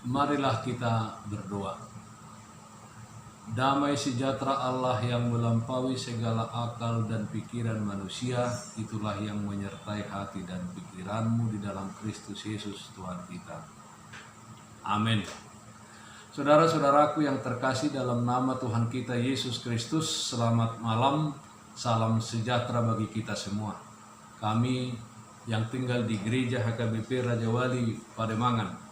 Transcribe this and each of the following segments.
Marilah kita berdoa. Damai sejahtera Allah yang melampaui segala akal dan pikiran manusia, itulah yang menyertai hati dan pikiranmu di dalam Kristus Yesus Tuhan kita. Amin. Saudara-saudaraku yang terkasih dalam nama Tuhan kita Yesus Kristus, selamat malam, salam sejahtera bagi kita semua. Kami yang tinggal di Gereja HKBP Raja Wali Pademangan,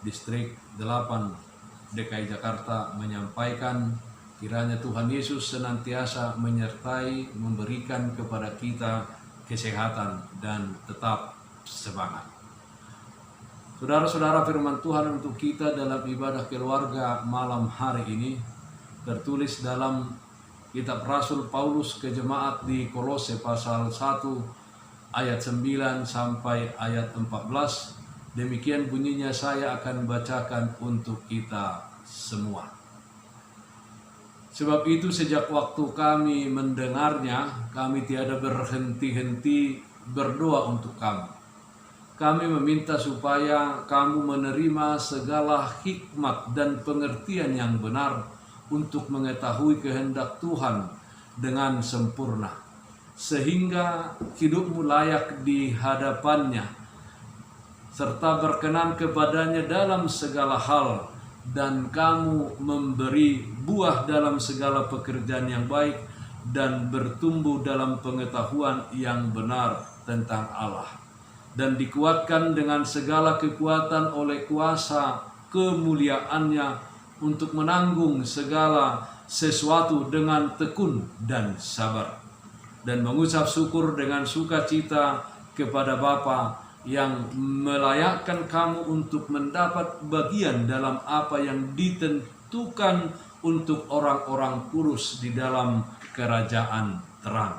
Distrik 8 DKI Jakarta menyampaikan kiranya Tuhan Yesus senantiasa menyertai, memberikan kepada kita kesehatan dan tetap semangat. Saudara-saudara, firman Tuhan untuk kita dalam ibadah keluarga malam hari ini tertulis dalam kitab Rasul Paulus ke jemaat di Kolose pasal 1 ayat 9 sampai ayat 14. Demikian bunyinya, saya akan bacakan untuk kita semua. Sebab itu sejak waktu kami mendengarnya, kami tiada berhenti-henti berdoa untuk kamu. Kami meminta supaya kamu menerima segala hikmat dan pengertian yang benar untuk mengetahui kehendak Tuhan dengan sempurna, sehingga hidupmu layak di hadapannya, serta berkenan kepadanya dalam segala hal, dan kamu memberi buah dalam segala pekerjaan yang baik dan bertumbuh dalam pengetahuan yang benar tentang Allah, dan dikuatkan dengan segala kekuatan oleh kuasa kemuliaannya untuk menanggung segala sesuatu dengan tekun dan sabar, dan mengucap syukur dengan sukacita kepada Bapa yang melayakkan kamu untuk mendapat bagian dalam apa yang ditentukan untuk orang-orang kudus di dalam kerajaan terang.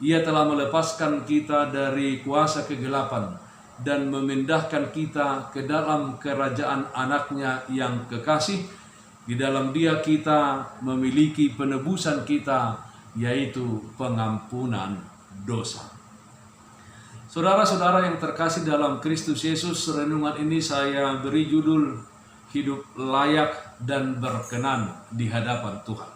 Ia telah melepaskan kita dari kuasa kegelapan dan memindahkan kita ke dalam kerajaan anaknya yang kekasih. Di dalam Dia kita memiliki penebusan kita, yaitu pengampunan dosa. Saudara-saudara yang terkasih dalam Kristus Yesus, renungan ini saya beri judul hidup layak dan berkenan di hadapan Tuhan.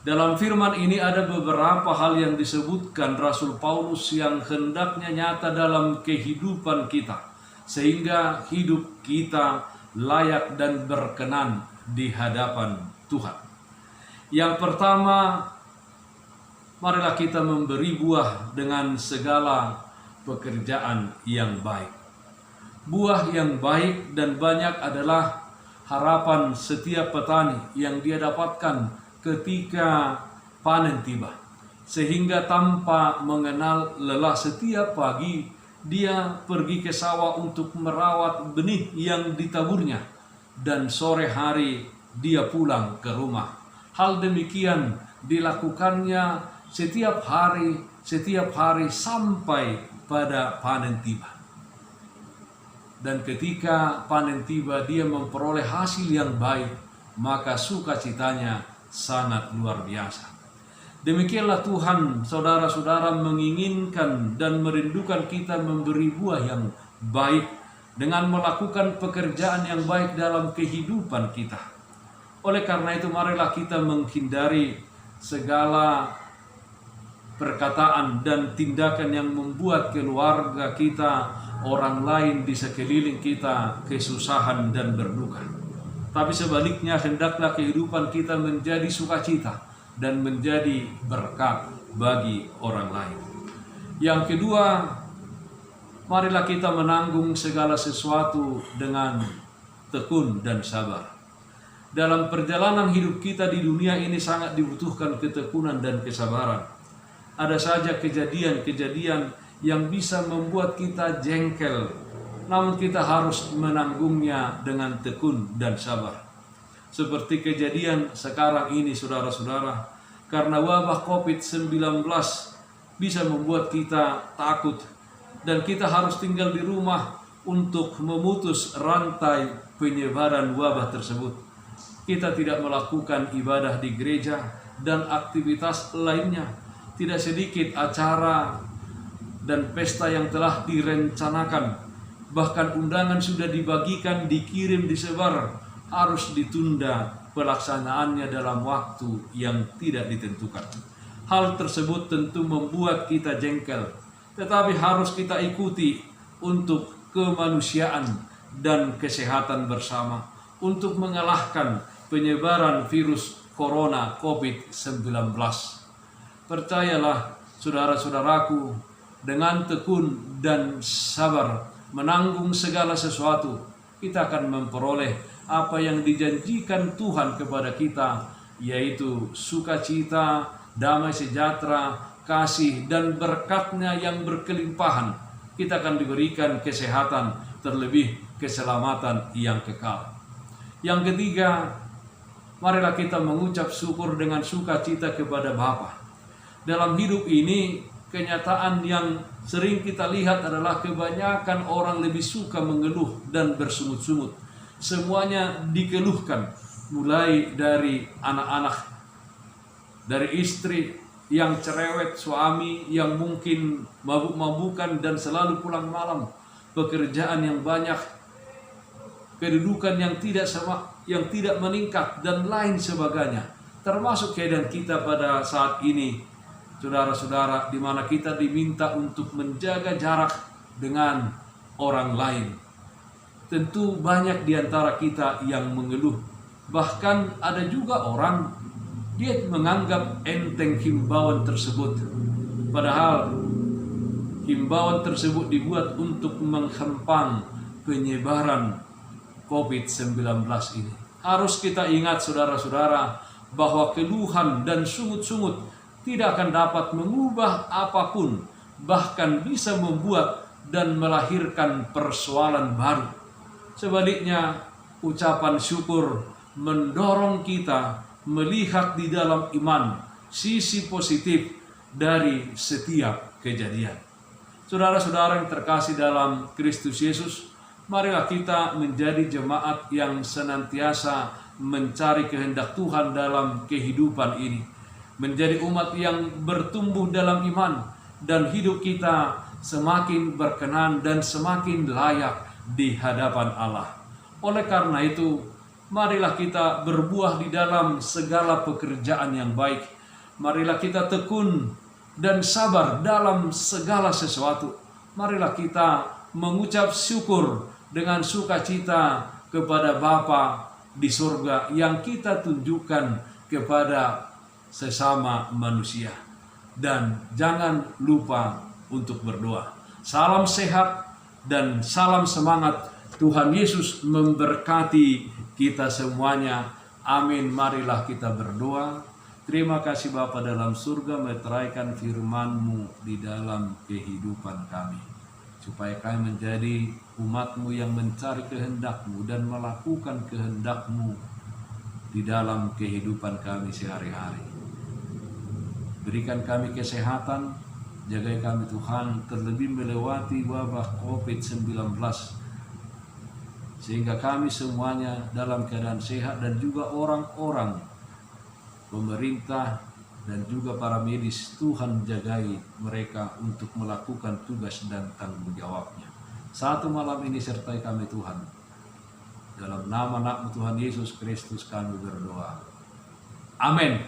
Dalam firman ini ada beberapa hal yang disebutkan Rasul Paulus yang hendaknya nyata dalam kehidupan kita, sehingga hidup kita layak dan berkenan di hadapan Tuhan. Yang pertama, marilah kita memberi buah dengan segala pekerjaan yang baik. Buah yang baik dan banyak adalah harapan setiap petani yang dia dapatkan ketika panen tiba, sehingga tanpa mengenal lelah setiap pagi dia pergi ke sawah untuk merawat benih yang ditaburnya, dan sore hari dia pulang ke rumah. Hal demikian dilakukannya setiap hari sampai pada panen tiba. Dan ketika panen tiba dia memperoleh hasil yang baik, maka sukacitanya sangat luar biasa. Demikianlah Tuhan, saudara-saudara, menginginkan dan merindukan kita memberi buah yang baik dengan melakukan pekerjaan yang baik dalam kehidupan kita. Oleh karena itu, marilah kita menghindari segala perkataan dan tindakan yang membuat keluarga kita, orang lain di sekeliling kita kesusahan dan berduka. Tapi sebaliknya, hendaklah kehidupan kita menjadi sukacita dan menjadi berkat bagi orang lain. Yang kedua, marilah kita menanggung segala sesuatu dengan tekun dan sabar. Dalam perjalanan hidup kita di dunia ini sangat dibutuhkan ketekunan dan kesabaran. Ada saja kejadian-kejadian yang bisa membuat kita jengkel, namun kita harus menanggungnya dengan tekun dan sabar. Seperti kejadian sekarang ini, saudara-saudara, karena wabah COVID-19 bisa membuat kita takut, dan kita harus tinggal di rumah untuk memutus rantai penyebaran wabah tersebut. Kita tidak melakukan ibadah di gereja dan aktivitas lainnya. Tidak sedikit acara dan pesta yang telah direncanakan bahkan undangan sudah dibagikan, dikirim, disebar, harus ditunda pelaksanaannya dalam waktu yang tidak ditentukan. Hal tersebut tentu membuat kita jengkel, tetapi harus kita ikuti untuk kemanusiaan dan kesehatan bersama, untuk mengalahkan penyebaran virus corona COVID-19. Percayalah saudara-saudaraku, dengan tekun dan sabar menanggung segala sesuatu, kita akan memperoleh apa yang dijanjikan Tuhan kepada kita, yaitu sukacita, damai sejahtera, kasih, dan berkat-Nya yang berkelimpahan. Kita akan diberikan kesehatan, terlebih keselamatan yang kekal. Yang ketiga, marilah kita mengucap syukur dengan sukacita kepada Bapa. Dalam hidup ini, kenyataan yang sering kita lihat adalah kebanyakan orang lebih suka mengeluh dan bersungut-sungut. Semuanya dikeluhkan, mulai dari anak-anak, dari istri yang cerewet, suami yang mungkin mabuk-mabukan dan selalu pulang malam, pekerjaan yang banyak, kedudukan yang tidak meningkat, dan lain sebagainya. Termasuk keadaan kita pada saat ini, saudara-saudara, di mana kita diminta untuk menjaga jarak dengan orang lain. Tentu banyak di antara kita yang mengeluh. Bahkan ada juga orang, dia menganggap enteng himbauan tersebut. Padahal himbauan tersebut dibuat untuk menghempang penyebaran COVID-19 ini. Harus kita ingat saudara-saudara, bahwa keluhan dan sungut-sungut tidak akan dapat mengubah apapun, bahkan bisa membuat dan melahirkan persoalan baru. Sebaliknya, ucapan syukur mendorong kita melihat di dalam iman sisi positif dari setiap kejadian. Saudara-saudara yang terkasih dalam Kristus Yesus, marilah kita menjadi jemaat yang senantiasa mencari kehendak Tuhan dalam kehidupan ini, menjadi umat yang bertumbuh dalam iman, dan hidup kita semakin berkenan dan semakin layak di hadapan Allah. Oleh karena itu, marilah kita berbuah di dalam segala pekerjaan yang baik. Marilah kita tekun dan sabar dalam segala sesuatu. Marilah kita mengucap syukur dengan sukacita kepada Bapa di surga yang kita tunjukkan kepada sesama manusia. Dan jangan lupa untuk berdoa. Salam sehat dan salam semangat. Tuhan Yesus memberkati kita semuanya. Amin. Marilah kita berdoa. Terima kasih Bapa dalam surga, meteraikan firman-Mu di dalam kehidupan kami, supaya kami menjadi umat-Mu yang mencari kehendak-Mu dan melakukan kehendak-Mu di dalam kehidupan kami sehari-hari. Berikan kami kesehatan, jaga kami Tuhan, terlebih melewati wabah COVID-19, sehingga kami semuanya dalam keadaan sehat, dan juga orang-orang, pemerintah, dan juga para medis, Tuhan jagai mereka untuk melakukan tugas dan tanggung jawabnya. Satu malam ini sertai kami Tuhan. Dalam nama anak-Mu Tuhan Yesus Kristus kami berdoa. Amin.